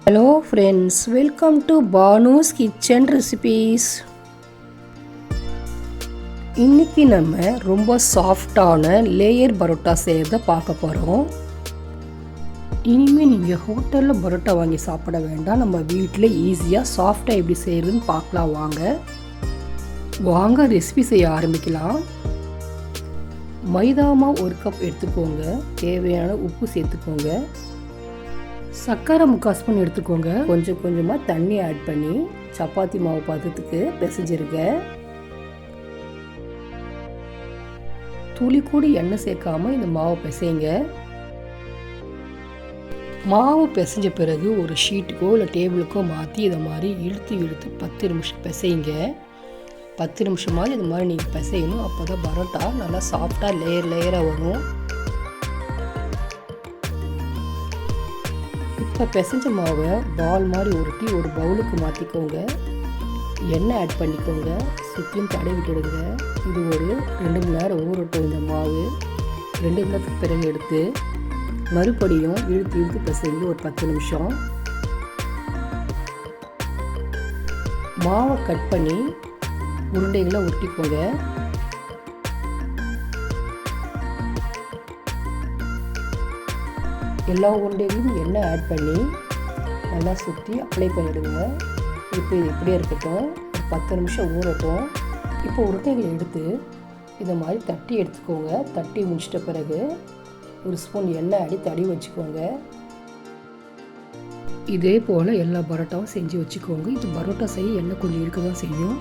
Hello friends, welcome to Banu's kitchen recipes. இன்றைக்கி நம்ம ரொம்ப சாஃப்டான லேயர் பரோட்டா செய்கிறத பார்க்க போகிறோம். இனிமேல் நீங்கள் ஹோட்டலில் பரோட்டா வாங்கி சாப்பிட வேண்டாம், நம்ம வீட்டில் ஈஸியாக சாஃப்டாக எப்படி செய்கிறதுன்னு பார்க்கலாம். வாங்க ரெசிபி செய்ய ஆரம்பிக்கலாம். மைதா மாவு 1 கப் எடுத்துக்கோங்க. தேவையான உப்பு சேர்த்துக்கோங்க. சர்க்கரை 3/4 ஸ்பூன் எடுத்துக்கோங்க. கொஞ்சம் கொஞ்சமாக தண்ணி ஆட் பண்ணி சப்பாத்தி மாவு பதத்துக்கு பிசைஞ்சிருங்க. துளி கூடி எண்ணெய் சேர்க்காம இந்த மாவை பிசைங்க. மாவு பிசைஞ்ச பிறகு ஒரு ஷீட்டுக்கோ இல்லை டேபிளுக்கோ மாற்றி இதை மாதிரி இழுத்து 10 நிமிஷம் பிசைங்க. 10 நிமிஷமாக இது மாதிரி நீங்கள் பிசையணும். அப்போ தான் பரோட்டா நல்லா சாஃப்டாக லேயராக வரும். இப்போ பிசைஞ்ச மாவை பால் மாதிரி உருட்டி ஒரு பவுலுக்கு மாற்றிக்கோங்க. எண்ணெய் ஆட் பண்ணிக்கோங்க. சுற்றியும் தடவி விட்டுடுங்க. இது ஒரு 2 மணி நேரம் ஊறட்டும். இந்த மாவு 2 மணி நேரத்துக்கு பிறகு எடுத்து மறுபடியும் இழுத்து பிசைஞ்சு ஒரு 10 நிமிஷம். மாவை கட் பண்ணி உருண்டைகளை உருட்டிக்கோங்க. எல்லா உருண்டைகளும் எண்ணெய் ஆட் பண்ணி நல்லா சுற்றி அப்ளை பண்ணிவிடுங்க. இப்போ இது இப்படியே இருக்கட்டும், 10 நிமிஷம் ஊறட்டும். இப்போ உருண்டைகளை எடுத்து இதை மாதிரி தட்டி எடுத்துக்கோங்க. தட்டி முடிச்சிட்ட பிறகு ஒரு ஸ்பூன் எண்ணெய் அடி தடவி வச்சுக்கோங்க. இதே போல் எல்லா பரோட்டாவும் செஞ்சு வச்சுக்கோங்க. இது பரோட்டா செய்ய எண்ணெய் கொஞ்சம் இருக்க தான் செய்யும்.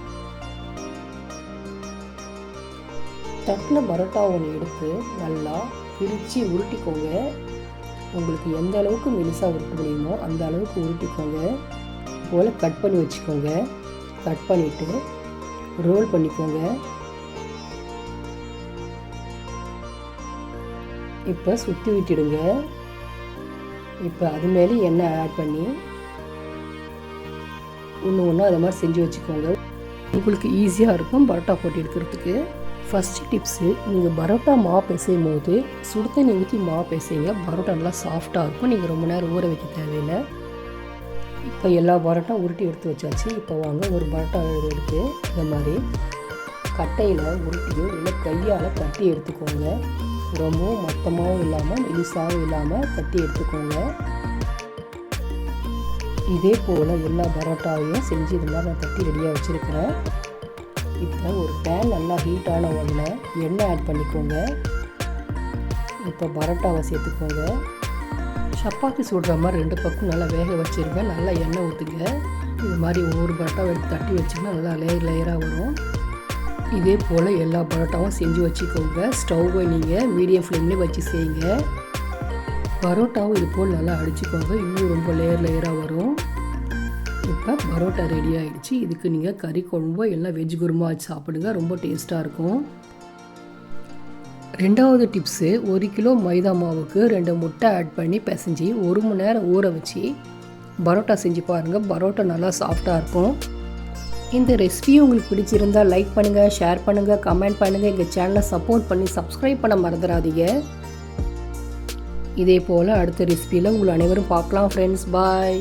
தட்டின பரோட்டா ஒன்று எடுத்து நல்லா பிரித்து உருட்டிக்கோங்க. உங்களுக்கு எந்த அளவுக்கு மெலிசாக உருட்ட முடியுமோ அந்த அளவுக்கு உருட்டிக்கோங்க. போல் கட் பண்ணி வச்சுக்கோங்க. கட் பண்ணிவிட்டு ரோல் பண்ணிக்கோங்க. இப்போ சுற்றி விட்டுடுங்க. இப்போ அது மேலே எண்ணெய் ஆட் பண்ணி ஒன்று அதை மாதிரி செஞ்சு வச்சுக்கோங்க. உங்களுக்கு ஈஸியாக இருக்கும் பரோட்டா போட்டு எடுக்கிறதுக்கு. ஃபஸ்ட்டு டிப்ஸு, நீங்கள் பரோட்டா மாவு பிசையும் போது சுடு தண்ணி ஊற்றி மாவு பிசைங்க. பரோட்டா நல்லா சாஃப்டாக இருக்கும். நீங்கள் ரொம்ப நேரம் ஊற வைக்க தேவையில்லை. இப்போ எல்லா பரோட்டா உருட்டி எடுத்து வச்சாச்சு. இப்போ வாங்க ஒரு பரோட்டா எடுத்து இந்த மாதிரி கட்டையில் உருட்டியோ இல்லை கையால் தட்டி எடுத்துக்கோங்க. ரொம்பவும் மொத்தமாகவும் இல்லாமல் மெலிசாகவும் இல்லாமல் தட்டி எடுத்துக்கோங்க. இதே போல் எல்லா பரோட்டாவையும் செஞ்சு இது மாதிரி நான் தட்டி ரெடியாக வச்சுருக்கிறேன். இப்போ ஒரு பேன் நல்லா ஹீட்டான உடனே எண்ணெய் ஆட் பண்ணிக்கோங்க. இப்போ பரோட்டாவை சேர்த்துக்கோங்க. சப்பாத்தி சுடுற மாதிரி 2 பக்கம் நல்லா வேக வச்சுருங்க. நல்லா எண்ணெய் ஊற்றுங்க. இது மாதிரி ஒவ்வொரு பரோட்டாவை எடுத்து தட்டி வச்சிங்கன்னா நல்லா லேயராக வரும். இதே போல் எல்லா பரோட்டாவும் செஞ்சு வச்சுக்கோங்க. ஸ்டவ்வை நீங்கள் மீடியம் ஃப்ளேம்லேயே வச்சு செய்யுங்க. பரோட்டாவும் இது போல் நல்லா அடிச்சுக்கோங்க. இன்னும் ரொம்ப லேயராக வரும். இப்போ பரோட்டா ரெடி ஆகிடுச்சு. இதுக்கு நீங்கள் கறி குழம்போ இல்லை வெஜ் குருமா வச்சு சாப்பிடுங்க. ரொம்ப டேஸ்ட்டாக இருக்கும். 2வது டிப்ஸு, 1 கிலோ மைதா மாவுக்கு 2 முட்டை ஆட் பண்ணி பிசைஞ்சி 1 மணி நேரம் ஊற வச்சு பரோட்டா செஞ்சு பாருங்கள். பரோட்டா நல்லா சாஃப்டாக இருக்கும். இந்த ரெசிபி உங்களுக்கு பிடிச்சிருந்தால் லைக் பண்ணுங்கள், ஷேர் பண்ணுங்கள், கமெண்ட் பண்ணுங்கள். எங்கள் சேனலை சப்போர்ட் பண்ணி சப்ஸ்கிரைப் பண்ண மறந்துடாதீங்க. இதே போல் அடுத்த ரெசிபியில் உங்களை அனைவரும் பார்க்கலாம் ஃப்ரெண்ட்ஸ். பாய்.